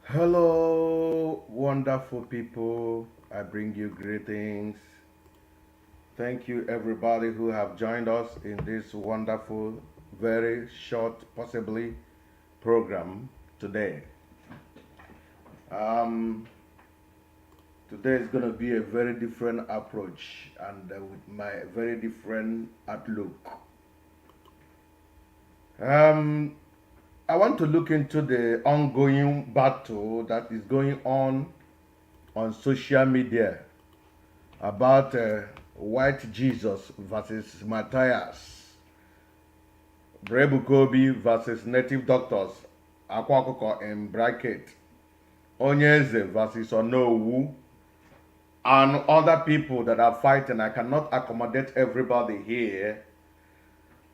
Hello, wonderful people. I bring you greetings. Thank you, everybody who have joined us in this wonderful, very short, possibly, program today. Um, Today is going to be a very different approach and with my very different outlook. Um, I want to look into the ongoing battle that is going on social media about white Jesus versus Mathias, Ebuka Obi versus native doctors, Akwa Okuko in bracket, Onye Eze versus Onowu, and other people that are fighting. I cannot accommodate everybody here.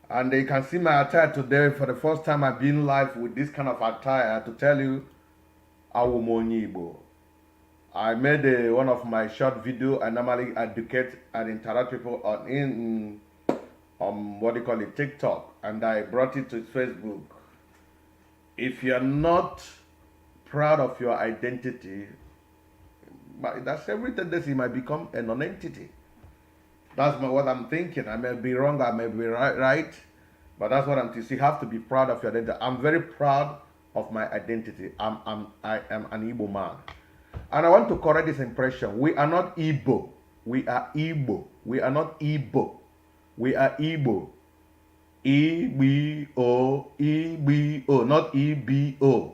And you can see my attire today. For the first time I've been live with this kind of attire to tell you, Onye Igbo. I made one of my short video. I normally educate and interact people on what do you call it, TikTok, and I brought it to Facebook. If you're not proud of your identity, that's every tendency you might become a non-entity. That's what I'm thinking. I may be wrong, I may be right, but that's what I'm thinking. You have to be proud of your identity. I'm very proud of my identity. I am an Igbo man. And I want to correct this impression. We are not Igbo. We are Igbo. We are not Igbo. We are Igbo. E-B-O, E-B-O, not E-B-O.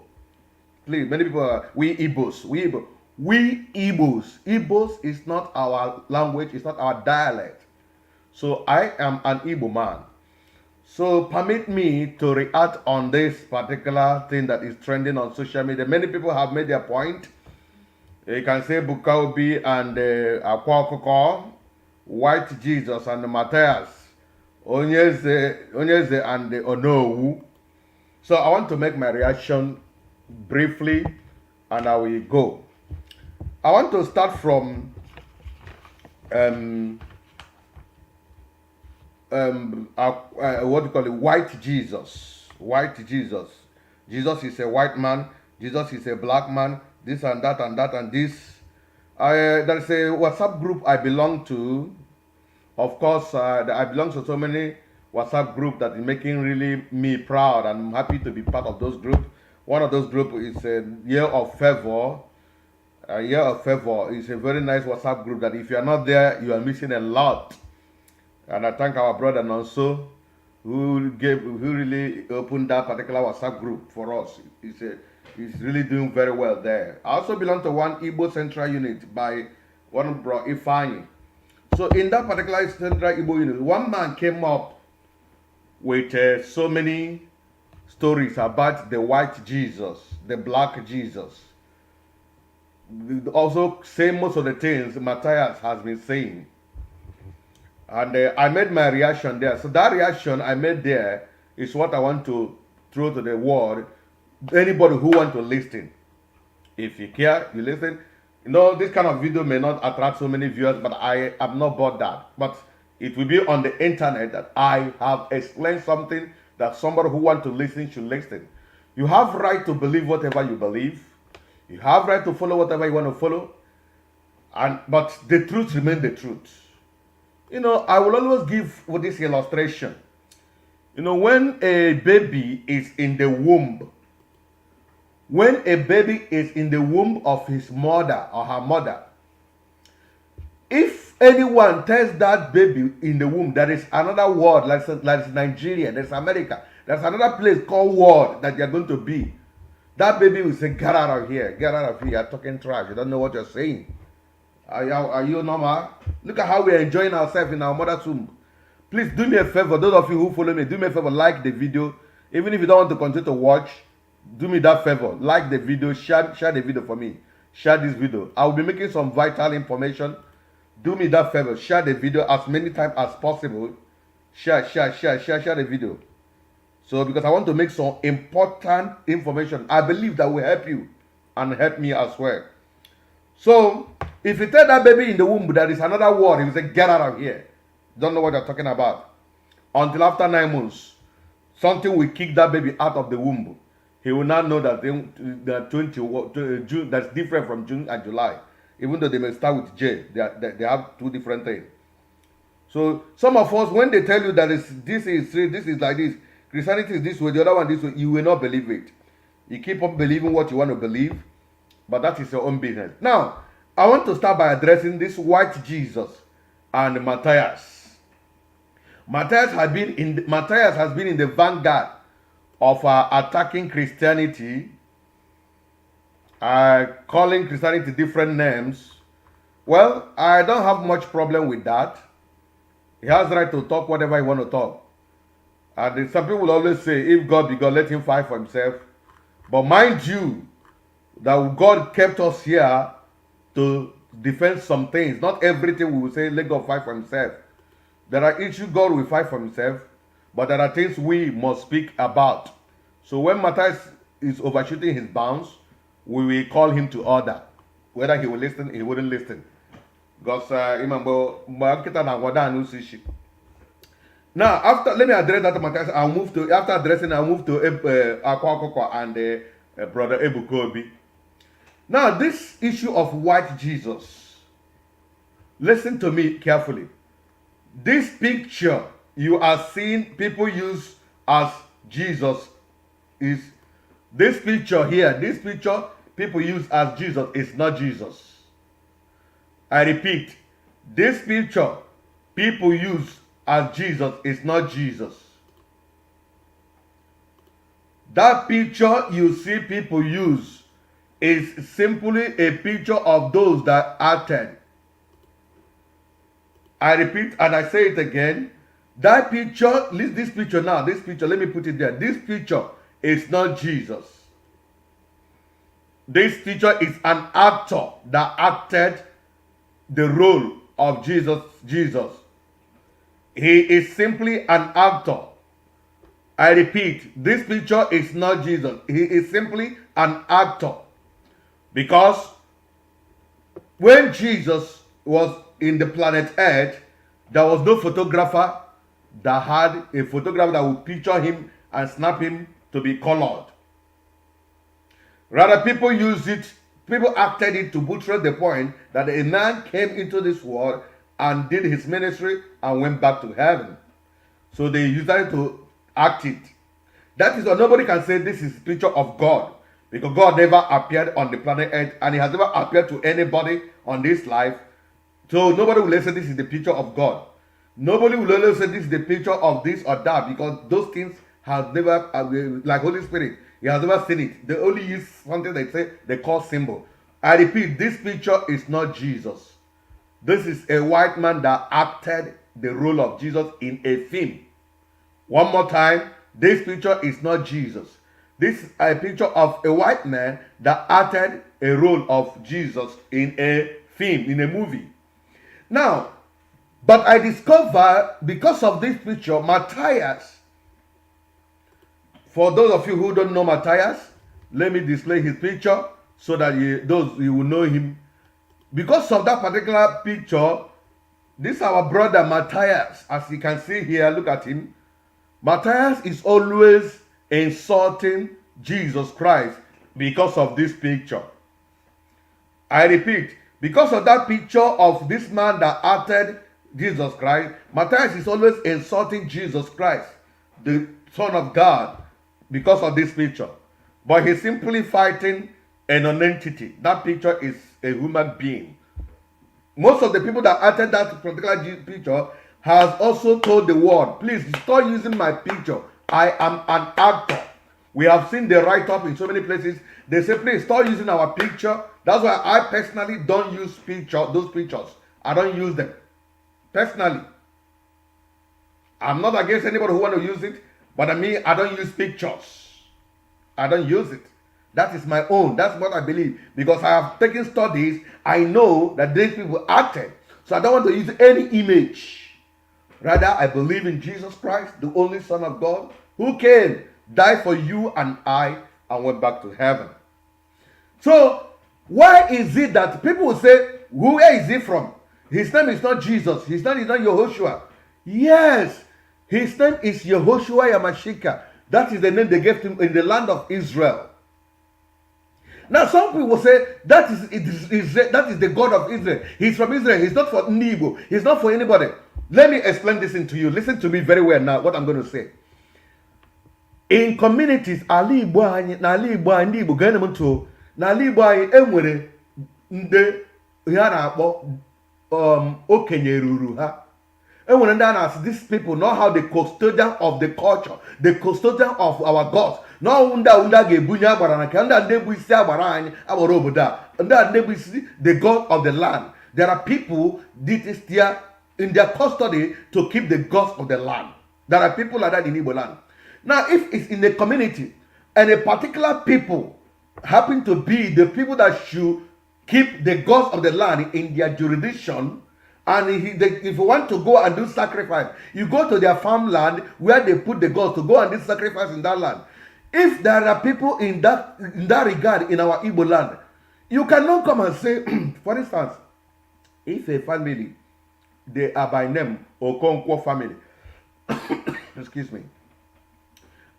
Please, many people are, we Igbos, we Igbo. We Igbos. Igbos is not our language, it's not our dialect. So I am an Igbo man. So permit me to react on this particular thing that is trending on social media. Many people have made their point. You can say Ebuka Obi and Akwa Okuko, White Jesus and Mathias, Onye Eze and Onowu. So I want to make my reaction briefly and I will go. I want to start from what do you call it? White Jesus. White Jesus. Jesus is a white man. Jesus is a black man. This and that and that and this. There's a WhatsApp group I belong to. Of course, I belong to so many WhatsApp group that is making really me proud. I'm happy to be part of those groups. One of those groups is a Year of Favor. A Year of Favor is a very nice WhatsApp group that if you are not there, you are missing a lot. And I thank our brother Nonso who really opened that particular WhatsApp group for us. He's really doing very well there. I also belong to one Igbo Central Unit by one bro Ifani. So in that particular Central Igbo Unit, one man came up with so many stories about the white Jesus, the black Jesus. Also say most of the things Mathias has been saying. And I made my reaction there. So that reaction I made there is what I want to throw to the world. Anybody who want to listen, if you care, you listen. You know, this kind of video may not attract so many viewers, but I am not about that. But it will be on the internet that I have explained something that somebody who want to listen should listen. You have right to believe whatever you believe. You have right to follow whatever you want to follow. But the truth remains the truth. You know, I will always give with this illustration. You know, when a baby is in the womb, when a baby is in the womb of his mother or her mother, if anyone tells that baby in the womb there is another world, like Nigeria, there's America, there's another place called world that you're going to be, that baby will say, get out of here, get out of here, you're talking trash, you don't know what you're saying. Are you normal? Look at how we're enjoying ourselves in our mother's womb. Please do me a favor, those of you who follow me, do me a favor, like the video. Even if you don't want to continue to watch, do me that favor. Like the video, share the video for me. Share this video. I will be making some vital information. Do me that favor, share the video as many times as possible. Share the video. So because I want to make some important information, I believe that will help you and help me as well. So, if you tell that baby in the womb that is another word, he will say, get out of here. Don't know what you're talking about. Until after 9 months, something will kick that baby out of the womb. he will not know that that June that's different from June and July. Even though they may start with J, they have two different things. So some of us, when they tell you that this is like this, Christianity is this way, the other one this way, you will not believe it. You keep on believing what you want to believe, but that is your own business. Now, I want to start by addressing this white Jesus and Mathias. Matthias has been in the vanguard of attacking Christianity, calling Christianity different names. Well, I don't have much problem with that. He has the right to talk whatever he want to talk. And some people will always say, if God be God, let him fight for himself. But mind you, that God kept us here to defend some things. Not everything we will say, let God fight for himself. There are issues God will fight for himself, but there are things we must speak about. So when Mathias is overshooting his bounds, we will call him to order. Whether he will listen, he wouldn't listen. Because now, let me address that Mathias. After addressing, I'll move to Akwa Okuko and brother Ebuka Obi. Now, this issue of white Jesus, listen to me carefully. This picture you are seeing people use as Jesus is, this picture here, this picture people use as Jesus is not Jesus. I repeat, this picture people use as Jesus is not Jesus. That picture you see people use is simply a picture of those that acted. I repeat and I say it again. That picture, this picture now, this picture, let me put it there. This picture is not Jesus. This picture is an actor that acted the role of Jesus. He is simply an actor. I repeat, this picture is not Jesus. He is simply an actor. Because when Jesus was in the planet Earth, there was no photographer that had a photographer that would picture him and snap him to be colored. Rather, people acted it to buttress the point that a man came into this world and did his ministry and went back to heaven. So they used it to act it. That is why nobody can say this is a picture of God, because God never appeared on the planet Earth and he has never appeared to anybody on this life. So nobody will say this is the picture of God. Nobody will always say this is the picture of this or that, because those things have never, like Holy Spirit, he has never seen it. They only use something they call symbol. I repeat, this picture is not Jesus. This is a white man that acted the role of Jesus in a film. One more time, this picture is not Jesus. This is a picture of a white man that acted a role of Jesus in a film, in a movie. Now, but I discovered, because of this picture, Mathias, for those of you who don't know Mathias, let me display his picture so that you will know him. Because of that particular picture, this is our brother Mathias. As you can see here, look at him. Mathias is always insulting Jesus Christ because of this picture. I repeat, because of that picture of this man that acted Jesus Christ, Mathias is always insulting Jesus Christ, the Son of God, because of this picture. But he's simply fighting an nonentity. That picture is a human being. Most of the people that acted that particular picture has also told the world, please stop using my picture. I am an actor. We have seen the write-up in so many places. They say, please stop using our picture. That's why I personally don't use those pictures. I don't use them. Personally. I'm not against anybody who want to use it, but I don't use pictures. I don't use it. That is my own. That's what I believe. Because I have taken studies, I know that these people acted. So I don't want to use any image. Rather, I believe in Jesus Christ, the only Son of God, who came, died for you and I, and went back to heaven. So, why is it that people will say, where is he from? His name is not Jesus. His name is not Yehoshua. Yes, his name is Yehoshua Yamashika. That is the name they gave him in the land of Israel. Now, some people say that is the God of Israel. He's from Israel. He's not for Igbo. He's not for anybody. Let me explain this to you. Listen to me very well now, what I'm going to say. In communities, n'ala Igbo ndị Igbo ga-ene m ntụ, n'ala Igbo anyị enwere ndị ha na-akpọ okenye ruru ha. Enwere ndị a na-asị, these people know how the custodian of the culture, the custodian of our gods. No ndị a ga-ebunye agbara na ka ndị a na-ebu isi agbara anyị agbara obodo a. Ndị a na-ebu isi the god of the land. There are people that is there in their custody to keep the gods of the land. There are people like that in Igbo land. Now, if it's in a community and a particular people happen to be the people that should keep the gods of the land in their jurisdiction, and if you want to go and do sacrifice, you go to their farmland where they put the gods to go and do sacrifice in that land. If there are people in that regard in our Igbo land, you cannot come and say, for instance, if a family, they are by name Okonkwo family, excuse me,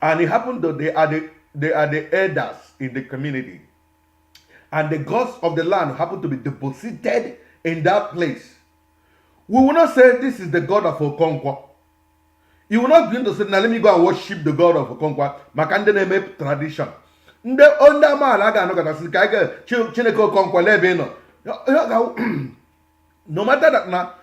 and it happened that they are the elders in the community, and the gods of the land happen to be deposited in that place, we will not say this is the God of Okonkwo. You will not begin to say, now let me go and worship the God of Okonkwo. Makande name tradition. No matter that now,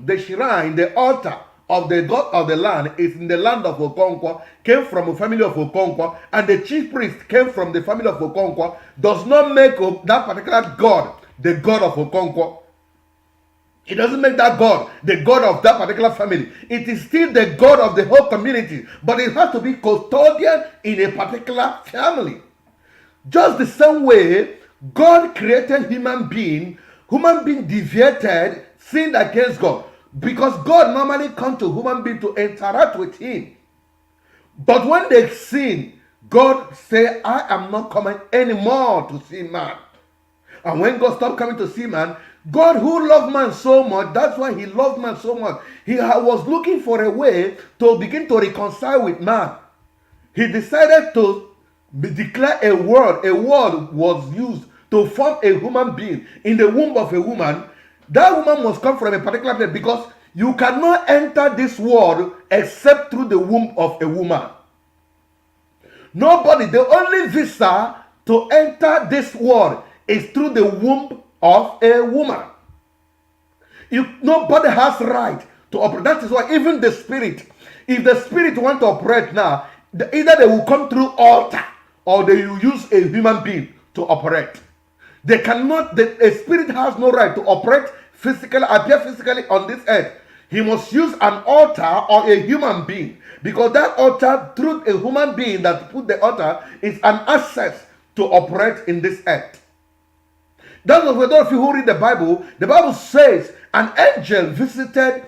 the shrine, the altar of the God of the land is in the land of Okonkwo, came from a family of Okonkwo, and the chief priest came from the family of Okonkwo, does not make that particular God the God of Okonkwo. It doesn't make that God the God of that particular family. It is still the God of the whole community, but it has to be custodian in a particular family. Just the same way God created human being deviated, sinned against God, because God normally comes to human being to interact with him. But when they sin, God say, I am not coming anymore to see man. And when God stopped coming to see man, God who loved man so much, that's why he loved man so much. He was looking for a way to begin to reconcile with man. He decided to declare a word. A word was used to form a human being in the womb of a woman. That woman must come from a particular place, because you cannot enter this world except through the womb of a woman. Nobody, the only visa to enter this world is through the womb of a woman. Nobody has right to operate. That is why even the spirit, if the spirit want to operate now, either they will come through altar or they will use a human being to operate. They cannot, a spirit has no right to operate physically, appear physically on this earth. He must use an altar or a human being, because that altar, through a human being that put the altar, is an access to operate in this earth. That's why for those of you who read the Bible says an angel visited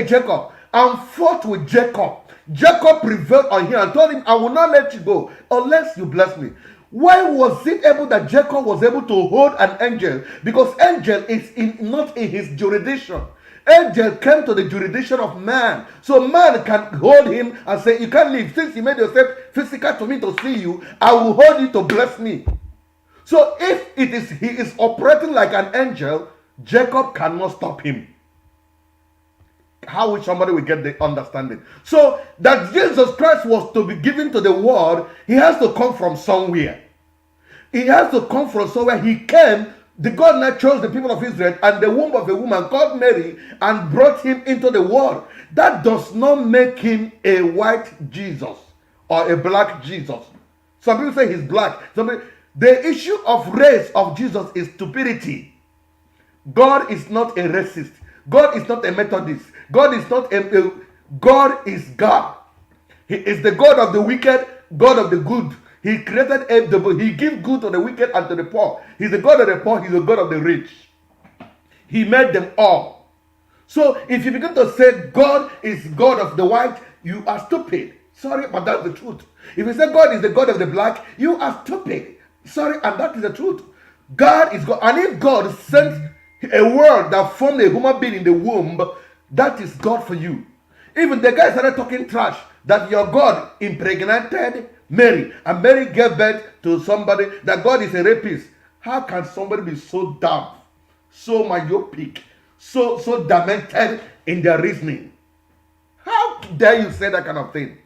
Jacob and fought with Jacob. Jacob prevailed on him and told him, I will not let you go unless you bless me. Why was it able that Jacob was able to hold an angel? Because angel is not in his jurisdiction. Angel came to the jurisdiction of man. So man can hold him and say, you can't leave. Since you made yourself physical to me to see you, I will hold you to bless me. So if he is operating like an angel, Jacob cannot stop him. How will somebody will get the understanding? So that Jesus Christ was to be given to the world, he has to come from somewhere. He has to come from somewhere. He came, the God now chose the people of Israel and the womb of a woman called Mary and brought him into the world. That does not make him a white Jesus or a black Jesus. Some people say he's black. The issue of race of Jesus is stupidity. God is not a racist. God is not a Methodist. God is not God is God. He is the God of the wicked, God of the good. He created he gives good to the wicked and to the poor. He's the God of the poor, he's the God of the rich. He made them all. So if you begin to say God is God of the white, you are stupid. Sorry, but that's the truth. If you say God is the God of the black, you are stupid. Sorry, and that is the truth. God is God. And if God sent a word that formed a human being in the womb, that is God for you. Even the guy started talking trash that your God impregnated Mary and Mary gave birth to somebody, that God is a rapist. How can somebody be so dumb, so myopic, so demented in their reasoning? How dare you say that kind of thing?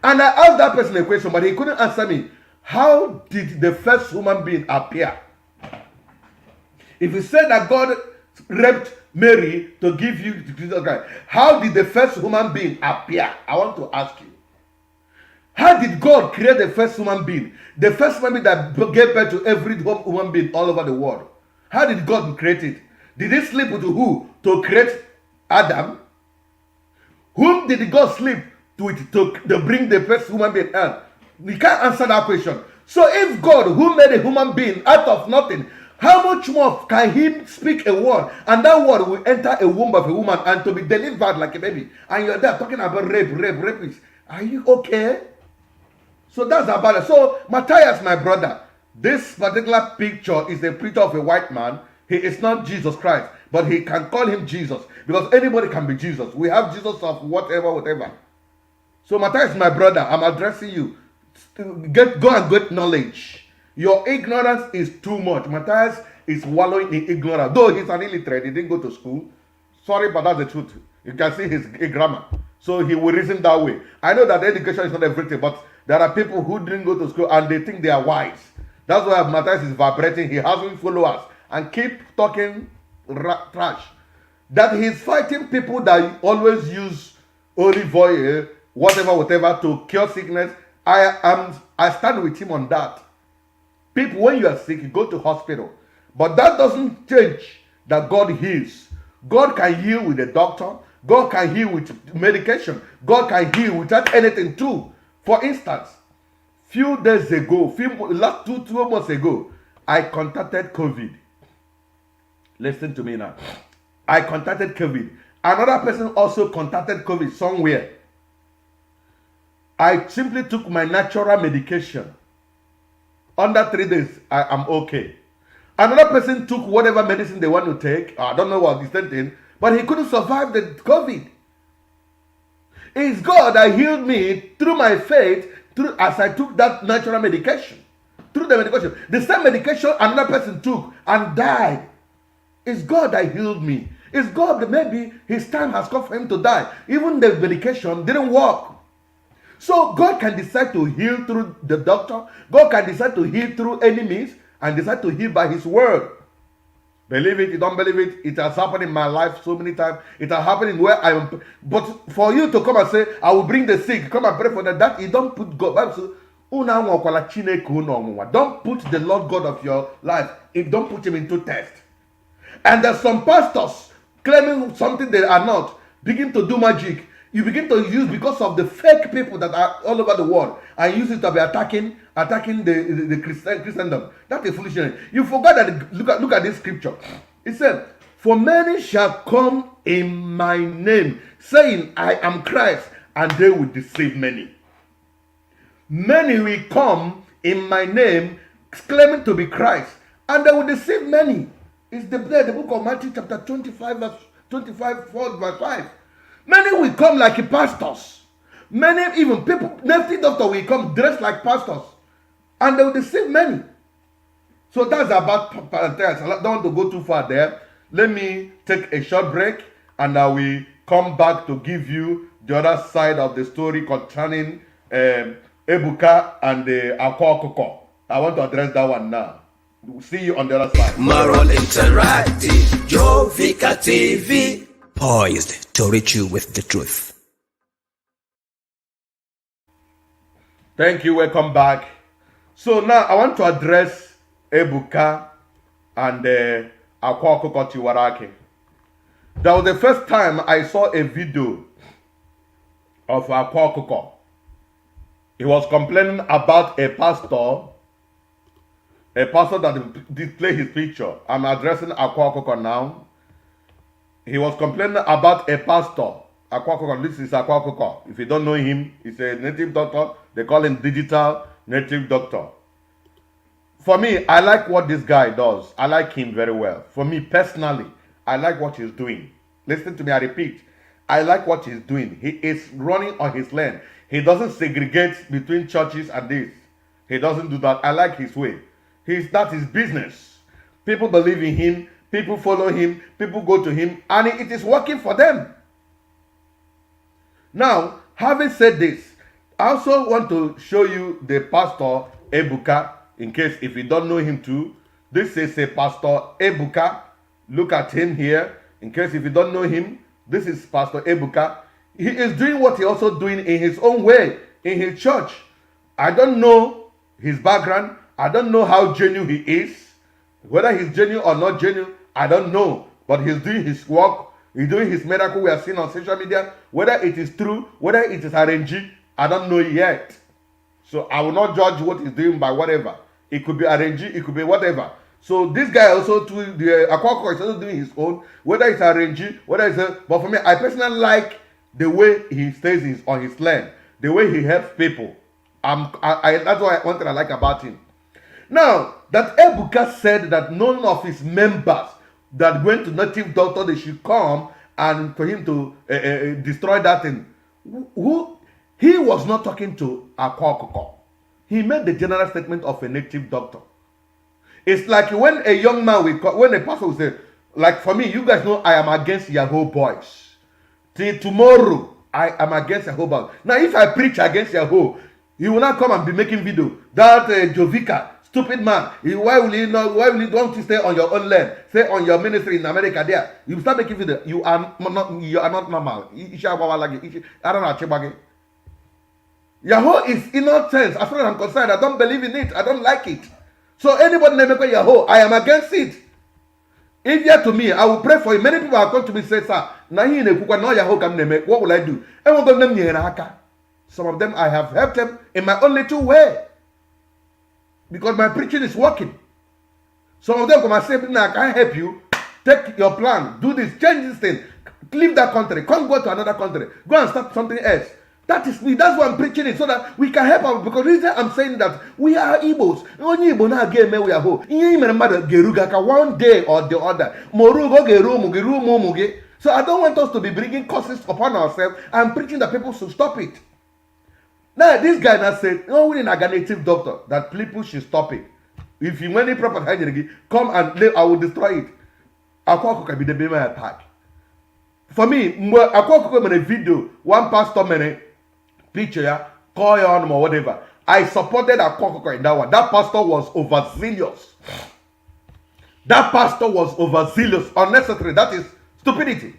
And I asked that person a question, but he couldn't answer me. How did the first human being appear? If you said that God raped Mary to give you Jesus Christ, how did the first human being appear? I want to ask you. How did God create the first human being? The first human being that gave birth to every human being all over the world. How did God create it? Did he sleep with who to create Adam? Whom did God sleep with to bring the first human being out? We can't answer that question. So if God, who made a human being out of nothing, how much more can he speak a word and that word will enter a womb of a woman and to be delivered like a baby? And you're there talking about rapists. Are you okay? So that's about it. So Mathias, my brother, this particular picture is a picture of a white man. He is not Jesus Christ, but he can call him Jesus because anybody can be Jesus. We have Jesus of whatever. So Mathias, my brother, I'm addressing you. Go and get knowledge. Your ignorance is too much. Mathias is wallowing in ignorance. Though he's an illiterate, he didn't go to school. Sorry, but that's the truth. You can see his grammar. So he will reason that way. I know that education is not everything, but there are people who didn't go to school and they think they are wise. That's why Mathias is vibrating. He has followers and keep talking trash. That he's fighting people that always use olive oil, whatever, to cure sickness. I stand with him on that. People, when you are sick, you go to hospital. But that doesn't change that God heals. God can heal with a doctor. God can heal with medication. God can heal without anything too. For instance, few days ago, last two months ago, I contacted COVID. Listen to me now. I contacted COVID. Another person also contacted COVID somewhere. I simply took my natural medication. Under 3 days, I am okay. Another person took whatever medicine they want to take. I don't know what he's taking, but he couldn't survive the COVID. It's God that healed me through my faith, as I took that natural medication. Through the medication. The same medication another person took and died. It's God that healed me. It's God that maybe his time has come for him to die. Even the medication didn't work. So God can decide to heal through the doctor. God can decide to heal through any means and decide to heal by his word. Believe it, you don't believe it. It has happened in my life so many times. It has happened in where I am. But for you to come and say, I will bring the sick, come and pray for them, that you don't put God. Don't put the Lord God of your life. Don't put him into test. And there's some pastors claiming something they are not, begin to do magic. You begin to use because of the fake people that are all over the world and use it to be attacking the Christendom. That is foolishness. You forgot that. Look at this scripture. It said, "For many shall come in my name, saying, I am Christ, and they will deceive many." Many will come in my name, claiming to be Christ, and they will deceive many. It's the book of Matthew chapter 25, verse 25, 4, verse 5. Many will come like pastors. Many, even people, native doctor will come dressed like pastors. And they will deceive many. So that's about parenthesis. I don't want to go too far there. Let me take a short break and I will come back to give you the other side of the story concerning Ebuka and the Akwa Okuko. I want to address that one now. We'll see you on the other side. Moral Interactive, Jovika TV. Poised to reach you with the truth. Thank you. Welcome back. So now I want to address Ebuka and Akwa Okuko Chiwarake. That was the first time I saw a video of Akwa Okuko. He was complaining about a pastor that displayed his picture. I'm addressing Akwa Okuko now. He was complaining about a pastor. Akwa Okuko, this is Akwa Okuko. If you don't know him, he's a native doctor. They call him digital native doctor. For me, I like what this guy does. I like him very well. For me personally, I like what he's doing. Listen to me, I repeat. I like what he's doing. He is running on his lane. He doesn't segregate between churches and this. He doesn't do that. I like his way. That's his business. People believe in him. People follow him. People go to him. And it is working for them. Now, having said this, I also want to show you the pastor Ebuka, in case if you don't know him too. This is a pastor Ebuka. Look at him here. In case if you don't know him, this is Pastor Ebuka. He is doing what he also doing in his own way, in his church. I don't know his background. I don't know how genuine he is. Whether he's genuine or not genuine, I don't know. But he's doing his work. He's doing his miracle we are seeing on social media. Whether it is true, whether it is arranged, I don't know yet. So I will not judge what he's doing by whatever. It could be arranged, it could be whatever. So this guy also too, the Akwa Okuko is also doing his own. Whether it's arranged, whether it's but for me, I personally like the way he stays on his land, the way he helps people. That's one thing I like about him. Now that Ebuka said that none of his members that went to native doctor, they should come and for him to destroy that thing. He was not talking to Akwa Okuko. He made the general statement of a native doctor. It's like when a young man when a pastor will say, like for me, you guys know I am against Yahoo boys. Till tomorrow, I am against Yahoo boys. Now, if I preach against Yahoo, he will not come and be making video. That Jovika, stupid man, why will you want to stay on your own land? Stay on your ministry in America there. You start making video. You are not normal. Yahoo is innocent. As far as I'm concerned, I don't believe in it. I don't like it. So anybody name Yahoo, I am against it. If you're to me, I will pray for you. Many people have come to me and say, sir, what will I do? Some of them I have helped them in my own little way. Because my preaching is working. Some of them come and say, I can't help you. Take your plan. Do this. Change this thing. Leave that country. Come go to another country. Go and start something else. That is me. That's why I'm preaching it, so that we can help out. Because the reason I'm saying that we are Igbos. Onye Igbo na game we are ho. Inye imere mmadụ geruga ka one day or the other. Morugo gerumu. So I don't want us to be bringing curses upon ourselves. I'm preaching that people should stop it. Now this guy now said, no, we need a native doctor that people should stop it. If you want any proper hygiene, come and I will destroy it. Akwa Okuko can be the baby attack. For me, Akwa Okuko made a video. One pastor made picture, call on or whatever. I supported Akwa Okuko in that one. That pastor was overzealous. That pastor was overzealous, unnecessary. That is stupidity.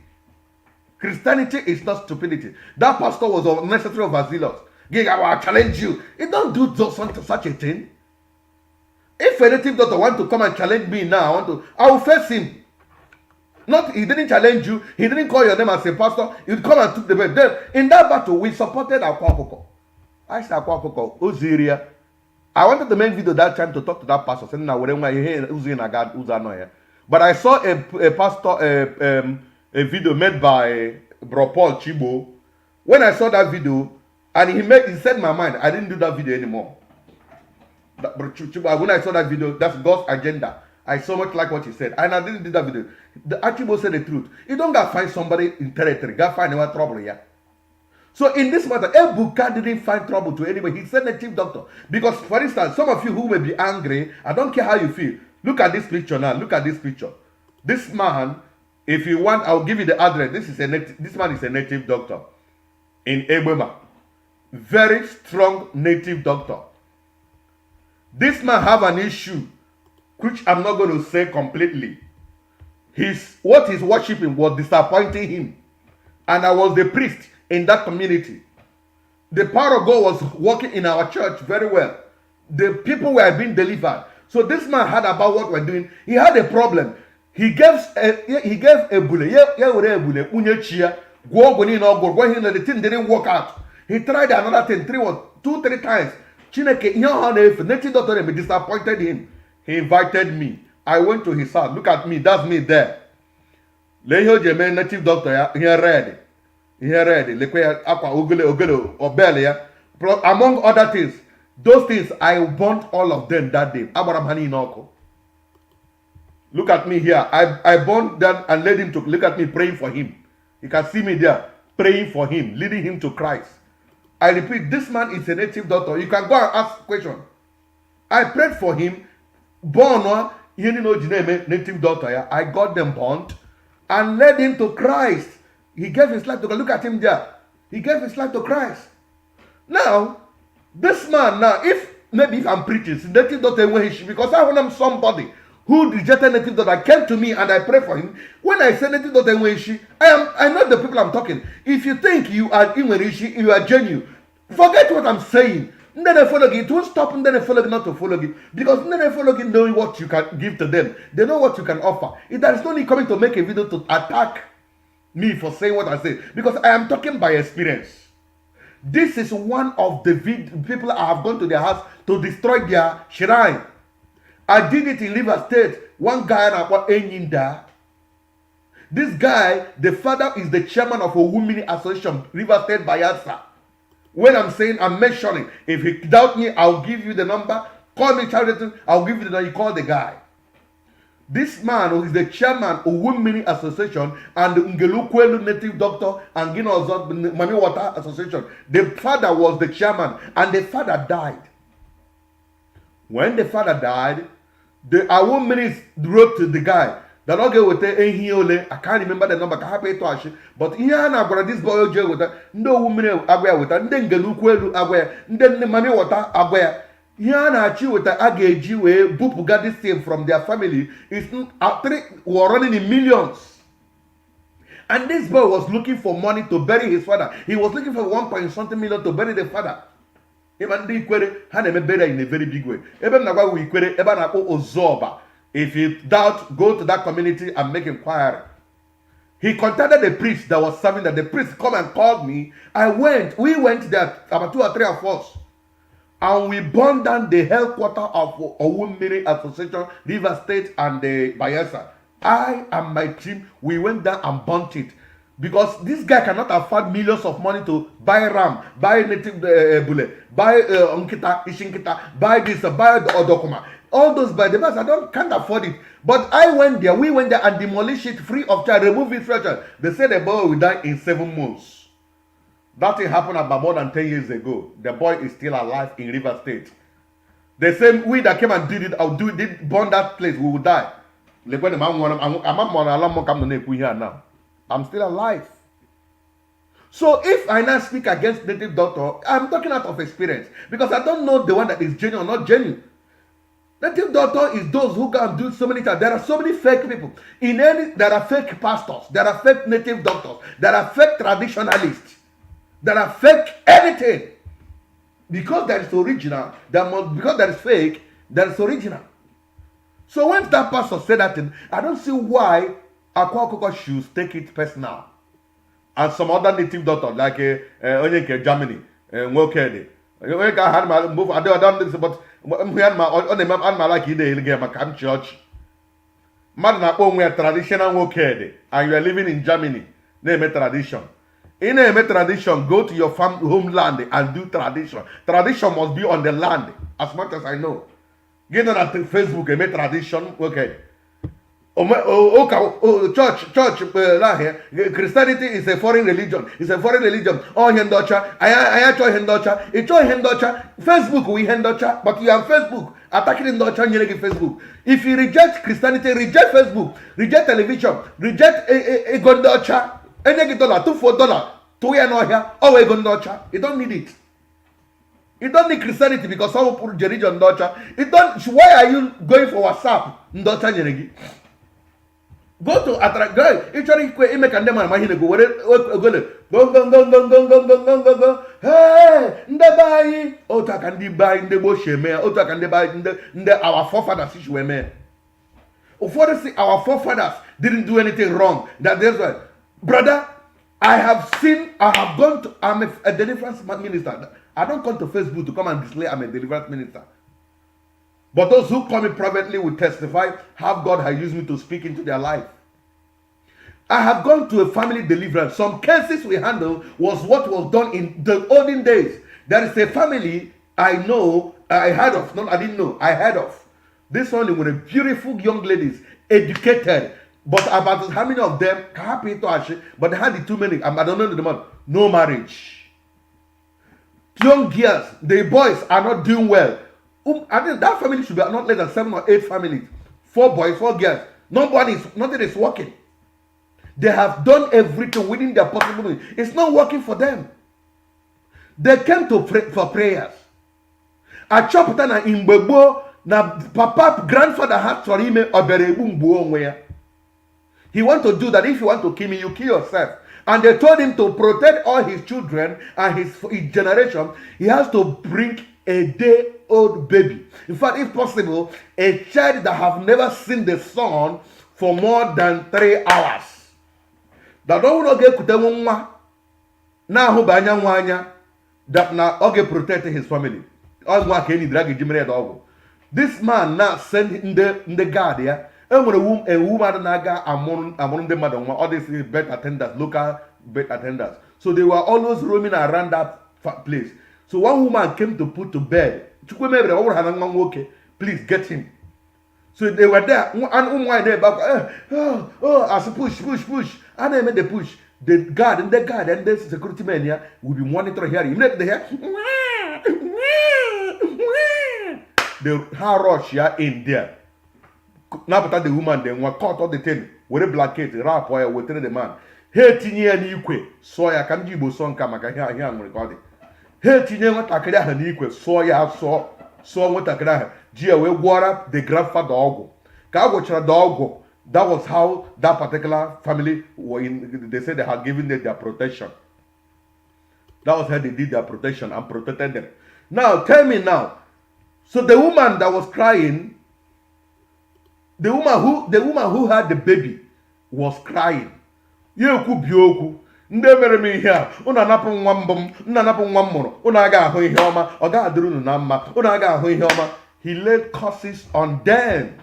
Christianity is not stupidity. That pastor was unnecessary, overzealous. I will challenge you. It don't do such a thing. If a native doctor want to come and challenge me now, I will face him. Not, he didn't challenge you. He didn't call your name as a pastor. He come and took the bait. Then, in that battle, we supported Akwa Okuko. I said, Akwa Okuko, Uziria. I wanted to make video that time to talk to that pastor. Saying, but I saw a pastor, a video made by Bro Paul Chibo. When I saw that video, and he said my mind, I didn't do that video anymore. When I saw that video, that's God's agenda. I so much like what he said, and I didn't do that video. The Achibo said the truth. You don't gotta find somebody in territory, gotta find anyone trouble here. So in this matter, Ebuka didn't find trouble to anybody. He said native doctor. Because for instance, some of you who may be angry, I don't care how you feel. Look at this picture now. Look at this picture. This man, if you want, I'll give you the address. This man is a native doctor in Ebema. Very strong native doctor. This man have an issue, which I'm not going to say completely. What he's worshiping was disappointing him. And I was the priest in that community. The power of God was working in our church very well. The people were being delivered. So this man heard about what we're doing. He had a problem. He gave a bullet. The thing didn't work out. He tried another thing 2-3 times. Native doctor disappointed him. He invited me. I went to his house. Look at me. That's me there. Native doctor here ready. Here ready. Akwa Okuko. Among other things. Those things, I burnt all of them that day. Look at me here. I burned them and led him to look at me praying for him. You can see me there praying for him, leading him to Christ. I repeat, this man is a native doctor. You can go and ask question. I prayed for him. Born native doctor. I got them born and led him to Christ. He gave his life to God. Look at him there. He gave his life to Christ. Now, this man now, if I'm preaching, native doctor, because I want somebody who rejected native doctor came to me and I pray for him. When I say native doctor, I know the people I'm talking. If you think you are you are genuine, forget what I'm saying. Then they follow you. It won't stop and then they follow you not to follow you. Because then they follow you knowing what you can give to them. They know what you can offer. There is no need coming to make a video to attack me for saying what I say. Because I am talking by experience. This is one of the people I have gone to their house to destroy their shrine. I did it in River State. One guy in Akwa Okuko. This guy, the father is the chairman of a women association, River State Bayelsa. When I'm saying, I'm mentioning, if you doubt me, I'll give you the number. Call me, Charity, I'll give you the number. You call the guy. This man who is the chairman of Women Association and the Ngelukwelu Native Doctor and Mami Water Association. The father was the chairman and the father died. When the father died, the women wrote to the guy. The dog with I can't remember the number, but here now this boy with no woman aware with and then Ngelukwelu aware, then the Mami Water aware. Yana achieve with the Ageji way, Bupu got this thing from their family. It's were running in millions. And this boy was looking for money to bury his father. He was looking for 1 point something million to bury the father. Even the Ikwere had a bury in a very big way. Even now we Ikwere, Even Ozoba. If you doubt, go to that community and make inquiry. He contacted the priest that was serving that. The priest come and called me. We went there about 2 or 3 of us. And we burned down the headquarters of Owommiri Association, River State, and the Bayelsa. I and my team, we went down and burnt it. Because this guy cannot afford millions of money to buy ram, buy native bule, buy onkita, ishinkita, buy this, buy the odokuma. All those by the bus, can't afford it. But we went there and demolished it free of charge, remove it free of charge. They said the boy will die in 7 months. That thing happened about more than 10 years ago. The boy is still alive in River State. The same we that came and did it, did burn that place, we will die. I'm still alive. So if I now speak against native doctor, I'm talking out of experience. Because I don't know the one that is genuine or not genuine. Native doctor is those who can do so many things. There are so many fake people. There are fake pastors. There are fake native doctors. There are fake traditionalists. That are fake anything. Because there is original, because there is fake, there is original. So when that pastor said that thing, I don't see why Akwa Okuko should take it personal. And some other native doctor like Onye Eze Germany, Nwokede. Onye Eze had my move, I don't this, but I'm like in church. Man, we are traditional Nwokede, and you are living in Germany. Name a tradition. In a tradition, go to your homeland and do tradition. Tradition must be on the land, as much as I know. Get on at Facebook and make tradition. Okay. Church. Christianity is a foreign religion. It's a foreign religion. Oh, Hendocha. I join Hendocha. It's join Hendocha. Facebook, we Hendocha. But you have Facebook. Attacking Hendocha, you get Facebook. If you reject Christianity, reject Facebook. Reject television. Reject Gondocha. $2 $4 to here no here. Oh, we go Ndocha. You don't need it. You don't need Christianity because some people religion Ndocha. You don't. Why are you going for WhatsApp? Ndocha nyeregi. Go to Atra. You try to make a demand. Mahine go. Hey, ndabai. Ota can di buy ndebo sheme. Ota can di buy nde our forefathers issue me. Our forefathers didn't do anything wrong. That's why. Brother, I'm a deliverance minister. I don't come to Facebook to come and display I'm a deliverance minister. But those who come in privately will testify how God has used me to speak into their life. I have gone to a family deliverance. Some cases we handle was what was done in the olden days. There is a family I know, I heard of. No, I didn't know. I heard of. This one with a beautiful young ladies, educated. But about how many of them happy to actually, but they had the too many. I don't know the one. No marriage. young girls, the boys are not doing well. I think that family should be not less than 7 or 8 families. 4 boys, 4 girls. Nothing is working. They have done everything within their possibility. It's not working for them. They came to pray for prayers. A chapter na Imbebo na papa grandfather had for him a He want to do that. If you want to kill me, you kill yourself. And they told him to protect all his children and his generation. He has to bring a day-old baby. In fact, if possible, a child that have never seen the sun for more than 3 hours. That don't want to get kutemunwa. Na hu banya nwanya. That na oge protect his family. This man now sent in the guard here. A woman naga among the madam, all these bed attendants, local bed attendants. So they were always roaming around that place. So one woman came to put to bed. Please get him. So they were there. And they back. As a push. And they made the push. The guard and the security men here will be monitoring here. Immediately they hear. They rush here in there. Now, but the woman then was caught all the thing with a blanket, rap or with the man. Hey, Tinia and Equa, so I can give you some come. I can hear him recording. Hey, Tinia, what I can have an equal, so I saw what I can have. Gia will water the grandfather dog. Kagocha dog. That was how that particular family were in. They said they had given them their protection. That was how they did their protection and protected them. Now, tell me now. So the woman that was crying, the woman who had the baby was crying. Yoku bioku. Nde mere mi here. Una napu nwambom, una napu nwammoro. Una aga ahu ihe oma. Oga aduru nu na mma. Una aga ahu ihe oma. He laid curses on them.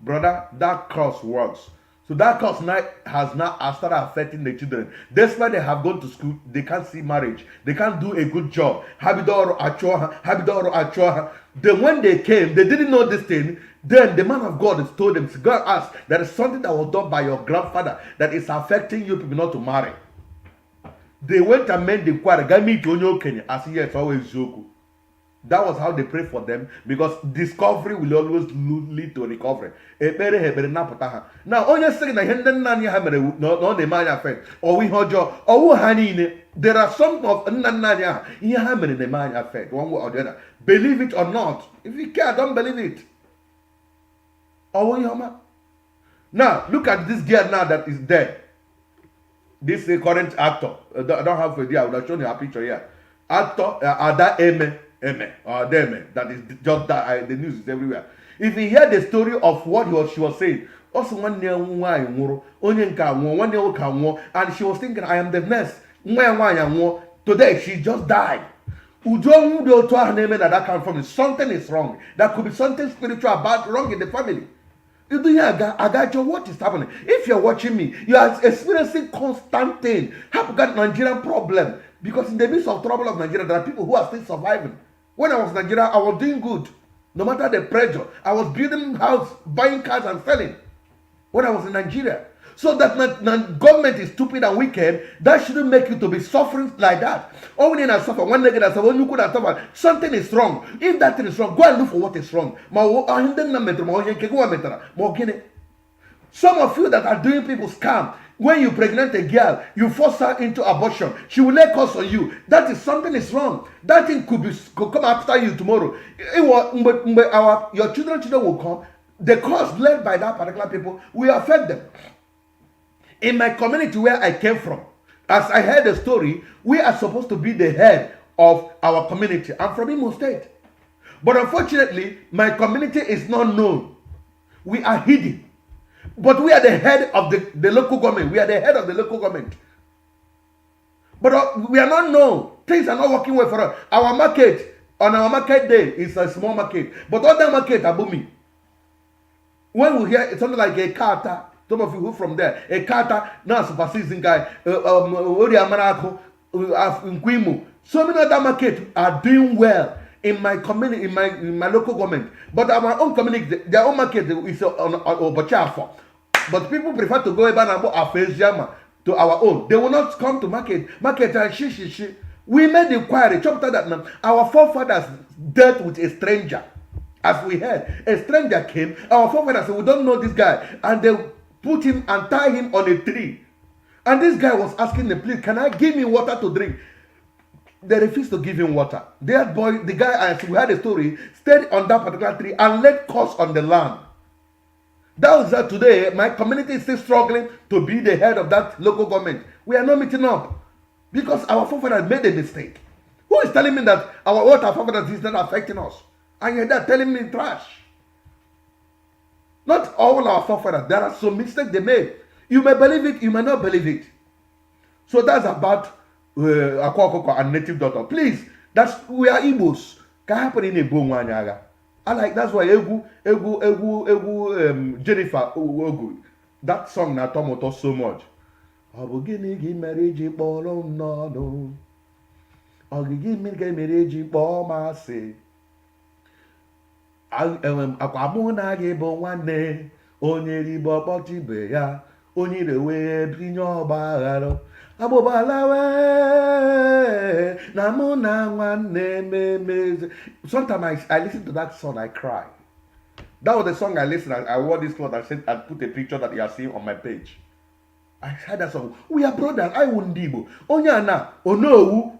Brother, that curse works. So that curse now has now started affecting the children. Despite they have gone to school, they can't see marriage. They can't do a good job. Habidoro achoha. Then when they came, they didn't know this thing. Then the man of God told them, God asked, there is something that was done by your grandfather that is affecting you people not to marry. They went and made the inquiry. As yes, always joke. That was how they prayed for them, because discovery will always lead to recovery. Now, only saying that no the man effect or we hojo or hanine. There are some of Nanya in the man effect, one way or the other. Believe it or not. If you care, don't believe it. Now, look at this girl now that is dead. This current actor. I don't have a idea. I would have shown you a picture here. Actor Ada Eme. That is just that the news is everywhere. If you hear the story of what she was saying, also one year and she was thinking, I am the next. Today she just died. That come from something is wrong. That could be something spiritual bad wrong in the family. You do hear what is happening? If you're watching me, you are experiencing constant pain. Have got Nigerian problem, because in the midst of trouble of Nigeria, there are people who are still surviving. When I was in Nigeria, I was doing good. No matter the pressure, I was building house, buying cars and selling. When I was in Nigeria. So that government is stupid and wicked, that shouldn't make you to be suffering like that. Only I suffer, one leg I suffer, when you could have suffered, something is wrong. If that thing is wrong, go and look for what is wrong. Some of you that are doing people scam, when you pregnant a girl, you force her into abortion, she will lay curse on you. That is something is wrong. That thing could come after you tomorrow. Your children will come. The curse led by that particular people will affect them. In my community where I came from, as I heard the story, we are supposed to be the head of our community. I'm from Imo State. But unfortunately, my community is not known. We are hidden. But we are the head of the local government. We are the head of the local government. But we are not known. Things are not working well for us. Our market, on our market day, is a small market. But other market are booming. When we hear it's something like a kata, some of you who from there, a kata, now superseason guy, so many other markets are doing well in my community, in my local government. But our own community, their own market is on but people prefer to go to our own. They will not come to market. Market and We made inquiry, chapter that man, our forefathers dealt with a stranger. As we heard, a stranger came, our forefathers said, we don't know this guy. And they put him and tied him on a tree. And this guy was asking the please, can I give me water to drink? They refused to give him water. That boy, the guy, as we had a story, stayed on that particular tree and laid curse on the land. That was that today, my community is still struggling to be the head of that local government. We are not meeting up because our forefathers made a mistake. Who is telling me that what our forefathers is not affecting us? And you're there telling me trash. Not all our forefathers. There are some mistakes they made. You may believe it, you may not believe it. So that's about Akwa Okuko and native daughter. Please, we are Igbos. I like that's why Jennifer Ogu, that song na tomoto so much. Ogigi marriage bolo no. Ogigi marriage bo ma se. Akwamu na ge bo nwanne onye ribo kpotibe ya onye rewe binyo obagharo. Sometimes I listen to that song, I cry. That was the song I listened. I wore this cloth. I said I put a picture that you are seeing on my page. I heard that song. We are brothers. I won't Igbo. Onye ana Onowu,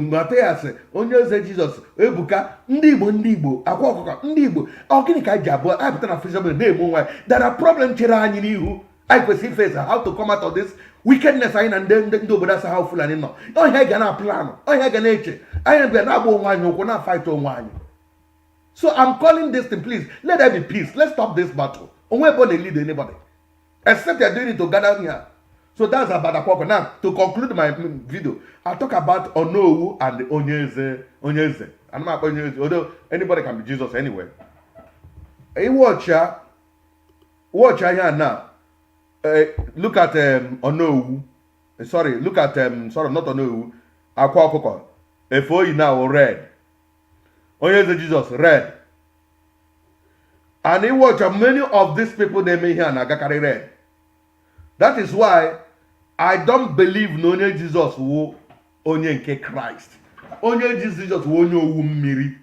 Mathias, Onye Eze Jesus, Ebuka, ndị Igbo, Akwa Okuko, ndị Igbo. Ọ gịnị ka ji abụọ? I put on a Facebook name. There are problems chere anyị n'ihu. I could see face how to come out of this wickedness and then do but that's how full and no. Oh, I gonna plan. Oh, I gonna nature. I am gonna fight on one. So I'm calling this thing, please. Let there be peace. Let's stop this battle. Nobody lead anybody. Except you're doing it to gather here. So that's about Akwa Okuko. Now, to conclude my video, I'll talk about Onowu and the Onye Eze. I'm not Onye Eze, although anybody can be Jesus anyway. Hey, watch here now. Look at Onowu. Sorry, look at sorry, not Onowu. Akwa Okuko. Efo now red. Onye Eze Jesus red. And he watch many of these people they may hear and carry red. That is why I don't believe no Onye Jesus wo Onye nke Christ. Onye Jesus wo Onye owu mmiri.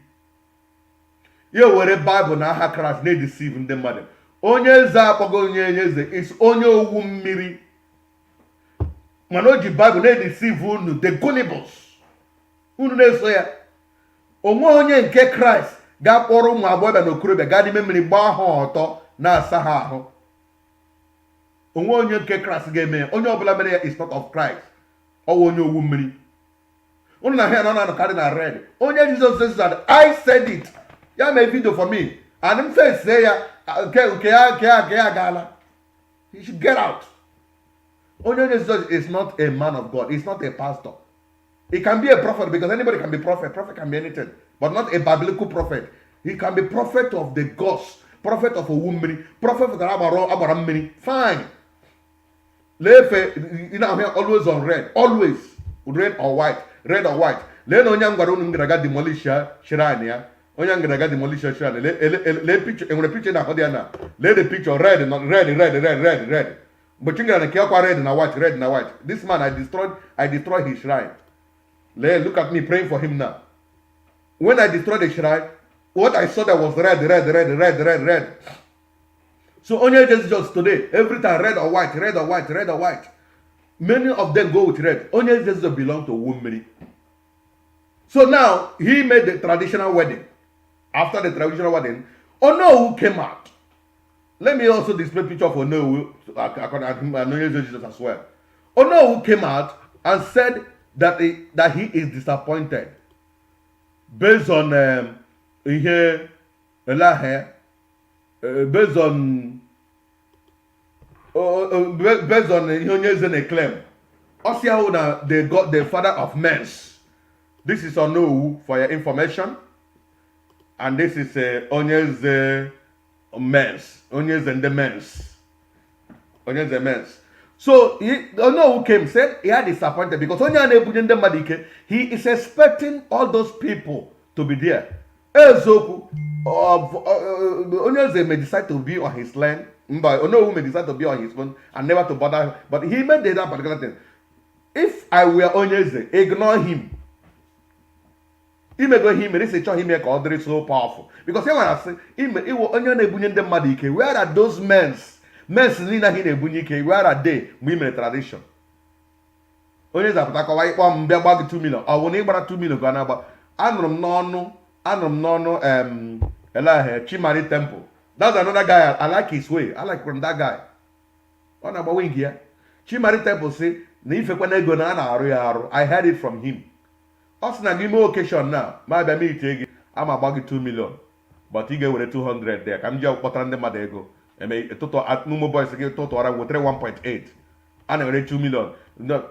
Ye were Bible na aha Christ na deceive ndị mmadụ. Onye Eze akpọgo Onye Eze is Onye owu mmiri. Mana o ji Bible na deceive unu the gullibles. Unu na-eso ya. Onwe onye nke Christ ga-akpọrọ ụmụ agbọghọ na okorobịa gaa n'ime mmiri gbaa ha ọtọ na-asa ha ahụ. Onwe onye nke Christ ga-eme onye ọbụla mere ya is not of Christ. Ọ wụ onye owu mmiri. Unu na ha na carry na red. Onye Jesus says that I said it. Ya mee video for me. And him face say ya ke gala. He should get out. Onye Jesus is not a man of God. He's not a pastor. He can be a prophet because anybody can be prophet. Prophet can be anything. But not a biblical prophet. He can be prophet of the gods. Prophet of a woman. Prophet of the Abaram. Fine. Lefe, you know, always on red. Always. Red or white. Red or white. Le no nyam garo nungraga demolish shrine ya. Onye ngraga demolish shrine. Le picture. And when the picture na hodiana. Le the picture red. Not red. But you gonna kill red and white. This man I destroyed his shrine. Look at me praying for him now. When I destroyed the shrine, what I saw that was red. So Onye Eze just today, every time red or white. Many of them go with red. Onye Eze belong to women. So now he made the traditional wedding. After the traditional wedding, Onowu came out. Let me also display picture of Onowu and Onye Eze Jesus as well. Onowu came out and said that he is disappointed based on based on Onye Eze claim. Osia they got the father of men's. This is Onowu for your information, and this is Onye Eze men's. Onye Eze and the men's. Onye Eze men's. So Onowu came, said he had disappointed because he is expecting all those people to be there. Ezoku Onye Eze may decide to be on his land, but Onowu may decide to be on his phone and never to bother. But he made that particular thing. If I were Onye Eze, ignore him. Imego him, this is him here so powerful. Because when I say, where are those men? Men where are they? Women tradition. Onye Eze apụta kọwa ịkpọ m bịa gba gị 2 million. Ọ bụ na ịgbara 2 million ka ọ na-agba. Anụrụ m n'ọnụ Chimari Temple. That's another guy. I like his way. I like from that guy. Ọ na-agba wing ya. Chimari Temple say na ifekwana ego na a na-arụ ya arụ. I heard it from him. Ọ sị na gị mee occasion now. Ma bịa mee ite gị. Ama agba gị 2 million. But ị ga-ewere 200 there. Ka m ji kpọtara ndị mmadụ ego. Eme n'ụmụ boys gị tụtụọra wetere 1.8. A na-ewere 2 million.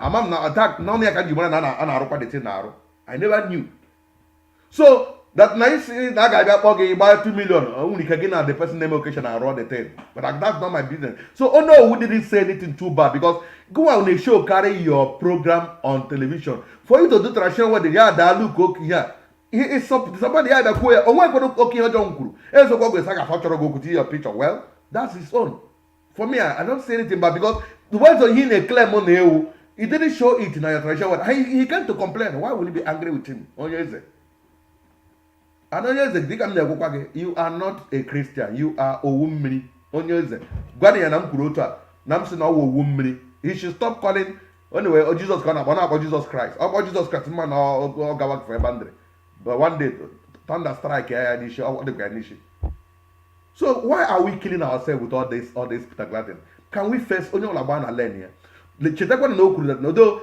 Amam na attack n'ọnụ ya ka ji mara na a na-arụkwa the thing na-arụ. I never knew. So that nice na ga-abịa kpọ gị gba 2 million. Only can get the person name occasion and run the thing. But that's not my business. So Onowu didn't say anything too bad because go on a show, carry your program on television. For you to do traditional wedding, yeah, that look okay, yeah. It's somebody that go on one okay, don't go. And so go saga factory go to your picture. Well, that's his own. For me, I don't say anything bad because the words on him a claim on the he didn't show it in your traditional wedding. He came to complain. Why will you be angry with him? Onye Eze. You are not a Christian. You are a woman. Onye Eze. He should stop calling. Anyway, Jesus Jesus Christ. Jesus Christ. Man, for a bandre. But one day, thunder strike. So why are we killing ourselves with all this particular thing? Can we face only Olabana learn here? Although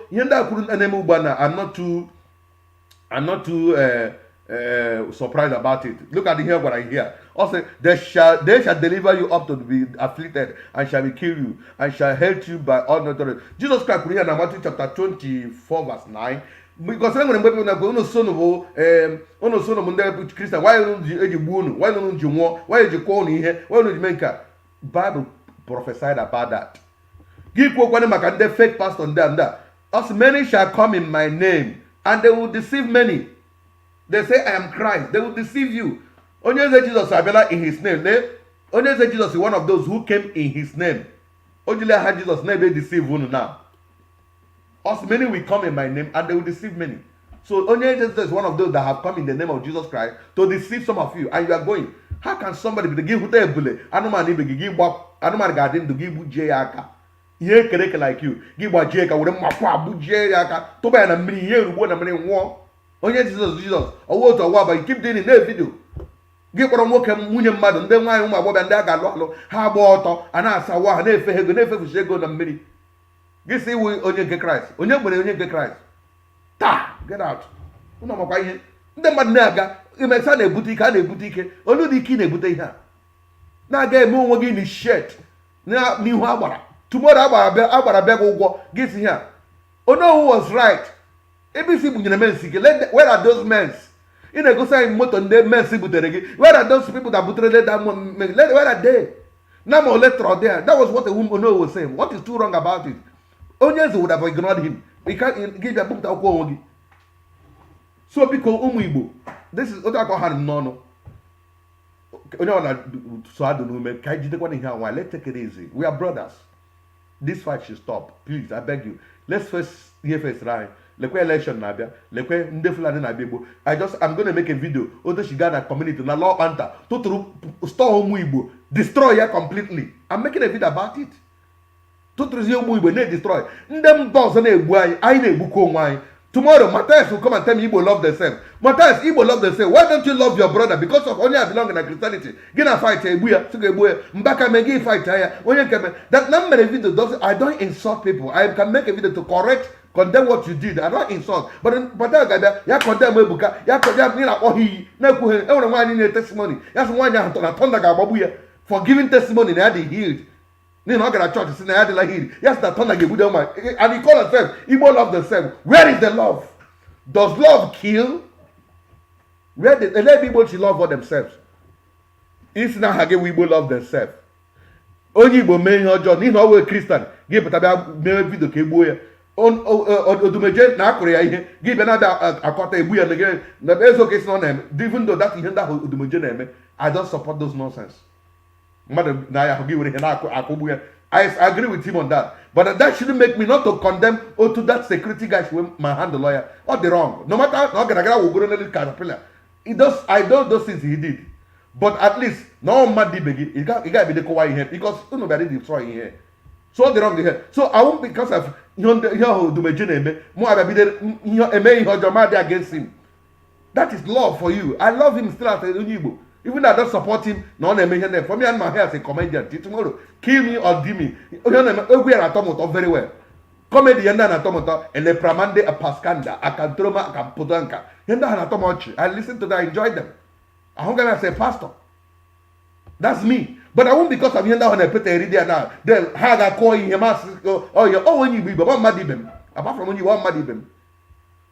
I'm not too surprised about it. Look at here what I hear. Also, they shall deliver you up to be afflicted and shall be kill you and shall hate you by all authority. Jesus Christ in Matthew chapter 24 verse 9. Because when people go no son of Christian, why don't you why don't you want why you call here why don't you make a Bible prophesied about that. Give one fake pastor and that. As many shall come in my name and they will deceive many. They say I am Christ. They will deceive you. Onye Eze Jesus Abela in his name. Onye Eze Jesus is one of those who came in his name. Only had Jesus never deceive one now. As many will come in my name and they will deceive many. So Onye Eze is one of those that have come in the name of Jesus Christ to deceive some of you and you are going. How can somebody be the give who table? Anuman be give Anuman garden to give Jayaka. Ye kereke like you. Give what Jayaka with a mafua Bujayaka. Toba and a mini year one a many war. Onye Jesus. Owo to wa but you keep doing it in every video. Give what I'm working munye mmadụ ndị nwaanyị ụmụ agbọbịa ndị a ga-alụ alụ ha gba ọtọ a na-asa wa ha na-efe ego na-efefusi ego na mmiri. Gị si iwu onye nke Kraịst. Onye gbere onye nke Kraịst. Taa, get out. Ụnụ makwa ihe. Ndị mmadụ na-aga imesa na-ebute ike a na-ebute ike. Olu dị ike na-ebute ihe a. Na-aga eme onwe gị n'ishet n'ihu agbara. Tomorrow agbara bịa gị ụgwọ gị si ihe a. Onowu was right. ABC bunyere men sike. Where are those men? In a go sign motor and men buteregi. Where are those people that butere that men? Where are they? Now more letter there. That was what the woman was saying. What is too wrong about it? Onye Eze would have ignored him. He can't give a book to Akwa. So because Igbo, this is what I call him no. So I don't know, man. Let's take it easy. We are brothers. This fight should stop. Please, I beg you. Let's first hear first right. Lekwe election nabia, lekwe ndefulani na Igbo. I'm going to make a video. Odo Shigana community na law anta to store Umu Igbo, destroy ya completely. I'm making a video about it. To Umu Igbo ne destroy. Ndem boss na egbu anyị na-egbu ko onwe anyị. Tomorrow, Mathias will come and tell me Igbo love themselves. Mathias, Igbo love themselves. Why don't you love your brother? Because of only I belong in Christianity. Gina fight Ebuya, Mbaka Megi fight here. That number of video doesn't. I don't insult people. I can make a video to condemn what you did. I don't insult. But that guy, ya condemn Ebuka, ya condemn Nina Ohi, Naku, everyone in a testimony. That's one ya Tonda Gababuya for giving testimony. They had healed. They not gonna church. They had healed. Yes, that Tonda Gabuda, and he called himself. Igbo love themselves. Where is the love? Does love kill? Where the let people should love for themselves. It's not how Igbo love themselves. Only Igbo men or John, you know, Christian. Give it a video Kebuya. Odumeje na akụrụ ya ihe gị bịa na-abịa akọta egbu ya na ezoke si na ọ na-eme even though that ihe ndị ahụ Odumeje na-eme I don't support those nonsense. Mmadụ na ya gị were ihe na-akụgbu ya I agree with him on that. But that shouldn't make me not to condemn or to that security guy should my hand the lawyer. What the wrong? No matter how will go to caterpillar. I don't those things he did. But at least no mad begi. It got be the quiet here because nobody destroy here. So the wrong here. So I won't because of do my gene more I be there against him. That is love for you. I love him still as a Igbo. Even though I don't support him, no name for me and my hair as a comedian. Tomorrow, kill me or dim me. We are atomoto very well. Comedy and atomoto and the Pramande a Pascanda, a Cantroma, a Campodanka. Yenda atomochi. I listen to them, I enjoy them. I'm gonna say pastor. That's me. But I won't because of Yenda when I put a reader now. Then had a call in your mask. Oh, you're all when you be, but one madibem. Apart from when you want madibem.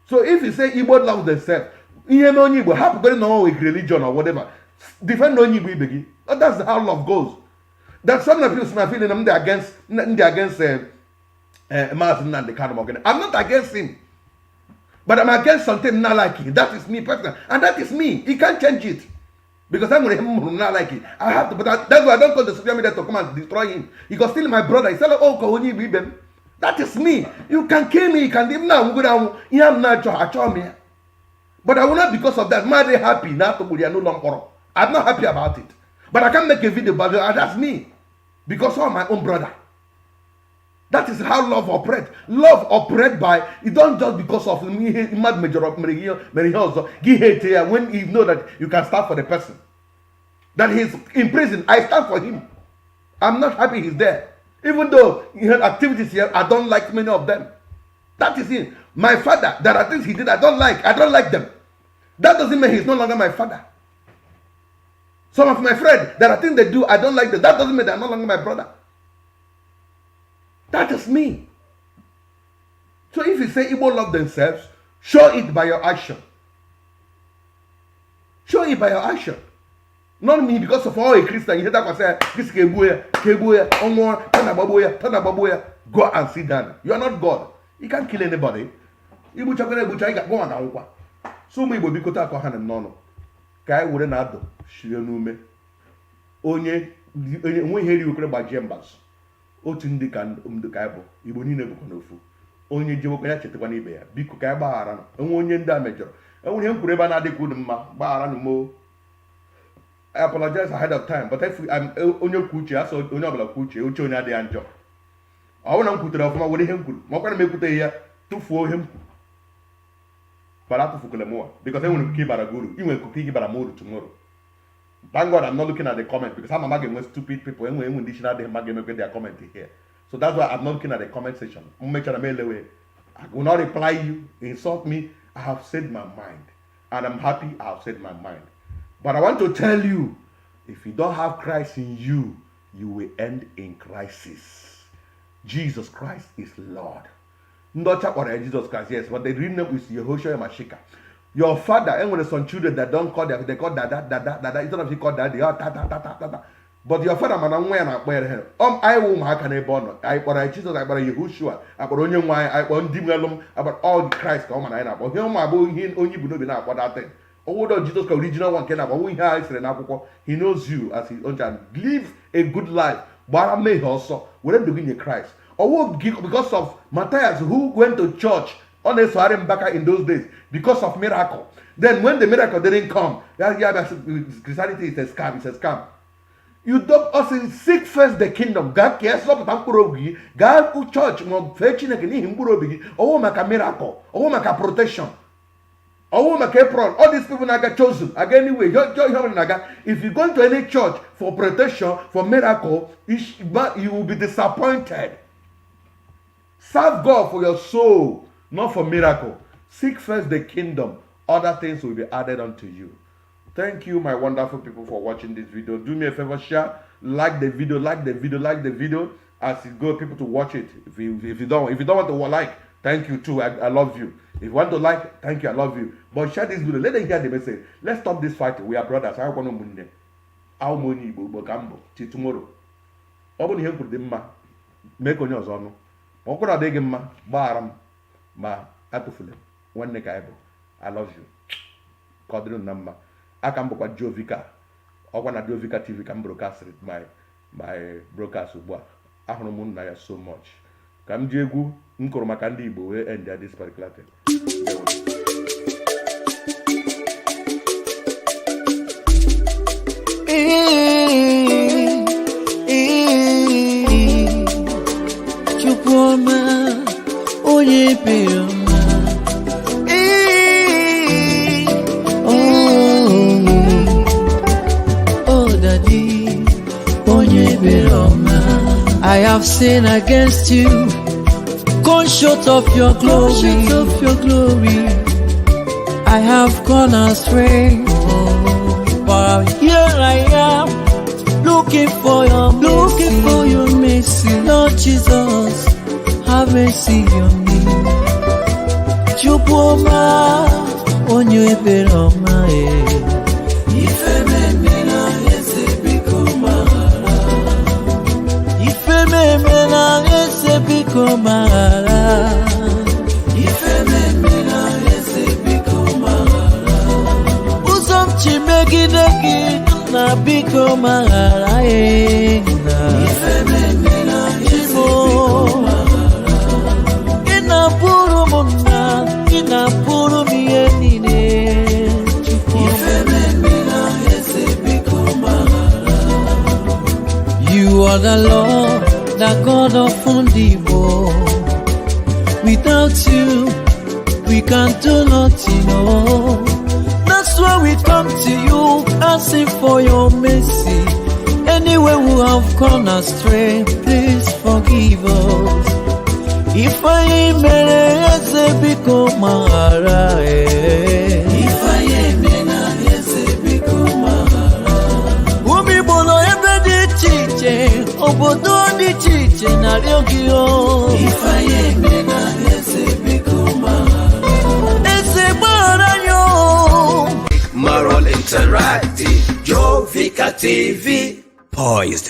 So if you say Igbo love themselves, you know Igbo, have to go with religion or whatever. Defend no Igbo Ibegi. That's how love goes. That some of people are feeling they're against Martin and the kind of organ. I'm not against him. But I'm against something not like it. That is me personally. And that is me. He can't change it. Because I'm not like it. I have to, but that's why I don't call the social media to come and destroy him. He got still my brother. He said, oh, Kawuni Bibem. That is me. You can kill me. You can live now. I'm not me. But I will not because of that. I'm not happy. I'm not happy about it. But I can't make a video about it. That's me. Because of my own brother. That is how love operates. Love operates by, it don't just because of me, when you know that you can stand for the person. That he's in prison, I stand for him. I'm not happy he's there. Even though he had activities here, I don't like many of them. That is it. My father, there are things he did I don't like them. That doesn't mean he's no longer my father. Some of my friends, there are things they do, I don't like them. That doesn't mean they're no longer my brother. That is me. So if you say Igbo love themselves, show it by your action. Show it by your action. Not me because of all a Christian. You hear that say, this kebuya, onwa, tanababoya. Go and sit down. You are not God. You can't kill anybody. Igbo chakere go and ankwa. So me Igbo bikota ko hanen nono. Kai wure na ado shire nume. Onye nwe ihe ri okere gbaje mbas. Otu ndị ka bụ Igbo niile bụkwa n'ofu onye jewekwa ya chetakwa n'ibe ya biko ka ya gbaghara nụ enwe onye ndị a mejọrọ enwere ihe m kwuru ebe a na-adịkwa unu mma gbaghara nụ mo I apologize ahead of time but if onye kwu uche asọ onye ọbụla kwu uche onye adịghị njọ ọ bụrụ na m kwutere ọfụma were ihe m kwuru ma ọ kwara m ekwuteghị ya tụfuo ihe m kwuru bara atụfukwala m ụwa because enwere ikuku ịbara gị uru inwe ikuku ịbara m uru tomorrow. Thank God I'm not looking at the comment because I'm not with stupid people. When their comment here. So that's why I'm not looking at the comment section. I will not reply you, insult me. I have said my mind. And I'm happy I have said my mind. But I want to tell you, if you don't have Christ in you, you will end in crisis. Jesus Christ is Lord. Not or Jesus Christ, yes, but the real name is Yehoshua Mashika. Your father, and when there's some children that don't call they call dada. Instead of you call daddy, ta. But your father, man, when I wear him. I will have a born. I bought Jesus, I bought Yehoshua, I bought Onye Eze, I bought Dimgalum, about all the Christ come and I about him. I bought him only be now about that thing. Although Jesus, the original one, can about he knows you as his own child. Live a good life. But I may also, whatever do in Christ. Or because of Mathias, who went to church. Honestly, in those days because of miracle. Then when the miracle didn't come, Christianity is a scam. It's a scam. You don't also seek first the kingdom. God cares about Tampurogi. God who church more fetching again Himburobi. Oh, make a miracle. Oh, make a protection. Oh, make a prayer. All these people now get chosen. Again, anyway, if you go to any church for protection, for miracle, you will be disappointed. Serve God for your soul. Not for miracle. Seek first the kingdom. Other things will be added unto you. Thank you, my wonderful people, for watching this video. Do me a favor, share, like the video. As it goes, people to watch it. If you don't want to like, thank you too. I love you. If you want to like, thank you. I love you. But share this video. Let them hear the message. Let's stop this fight. We are brothers. I want to win. Our money will come till tomorrow. Open here with the ma. Make on yours on. Okura degema. Baram. Ma atufule nwanne ka ibu I love you kodru namba aka mbukwa Jovika ọkwa na Jovika TV ka broadcast my broadcast ugbu a ahụrụ m nna ya so much. Ka m ji egwu m kụrụ maka ndị Igbo wee end this particular thing. Chukwuma, onye ebere ọma. Oh, Daddy, onye ebere ọma. I have sinned against you, gone short of your glory. I have gone astray, but here I am, looking for your mercy. Lord Jesus, have mercy on me. Chukwuma, onye ebere ọma. Ifememena eze biko maghara. Ifememena eze biko maghara. Ifememena eze biko maghara. Ụzọ m chi megide gị na biko maghara. Ifememena eze biko maghara. Ị na-abụrụ m nna, ị na-abụrụ m ihe niile. Ifememena eze biko maghara. You are the Lord, the God of Ondibo. Without you, we can do nothing, oh. That's why we come to you, asking for your mercy. Anywhere we have gone astray, please forgive us. If I am eze biko maghara, if I am eze biko maghara. Umi bolo ebe dị iche iche, obodo dị iche iche na-arịọ gị o. If I am eze biko maghara. Eze gbaghara yo. Moral Interactive, Jovika TV. Poised